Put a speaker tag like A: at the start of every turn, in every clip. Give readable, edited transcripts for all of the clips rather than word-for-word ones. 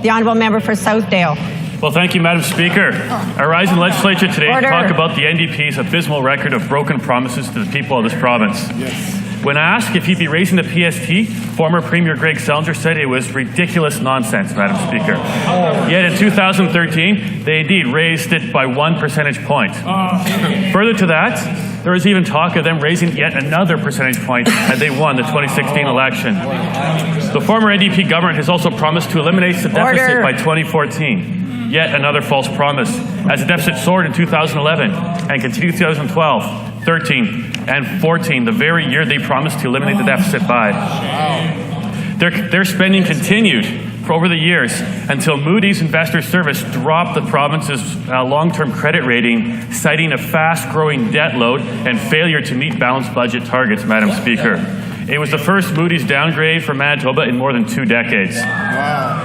A: The honourable member for Southdale.
B: Well, thank you, Madam Speaker. Our rising legislature today
A: Order.
B: talk about the NDP's abysmal record of broken promises to the people of this province. Yes. When asked if he'd be raising the PST, former Premier Greg Selinger said it was ridiculous nonsense, Madam Speaker. Yet in 2013, they indeed raised it by 1 percentage point. Further to that, there was even talk of them raising yet another percentage point had they won the 2016 election. The former NDP government has also promised to eliminate the deficit by 2014. Yet another false promise, as the deficit soared in 2011 and continued 2012, 13, and 14, the very year they promised to eliminate the deficit by. Their spending continued for over the years until Moody's Investor Service dropped the province's long-term credit rating, citing a fast-growing debt load and failure to meet balanced budget targets, Madam Speaker. It was the first Moody's downgrade for Manitoba in more than 2 decades.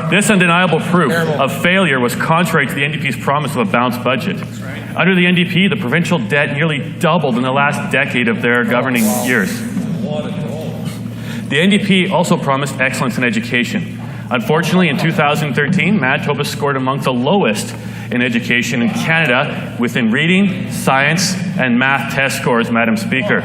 B: This undeniable proof of failure was contrary to the NDP's promise of a balanced budget. Under the NDP, the provincial debt nearly doubled in the last decade of their governing years. The NDP also promised excellence in education. Unfortunately, in 2013, Manitoba scored among the lowest in education in Canada within reading, science, and math test scores, Madam Speaker.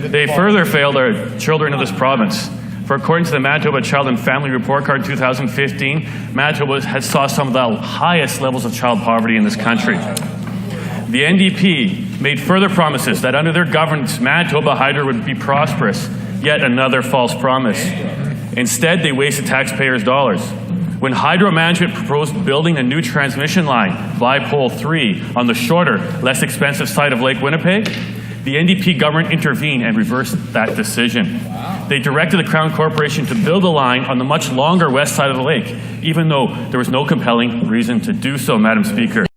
B: They further failed our children of this province. For according to the Manitoba Child and Family Report Card 2015, Manitoba has saw some of the highest levels of child poverty in this country. The NDP made further promises that under their governance, Manitoba Hydro would be prosperous, yet another false promise. Instead, they wasted taxpayers' dollars. When Hydro Management proposed building a new transmission line via Pole 3 on the shorter, less expensive side of Lake Winnipeg, the NDP government intervened and reversed that decision. They directed the Crown Corporation to build a line on the much longer west side of the lake, even though there was no compelling reason to do so, Madam Speaker.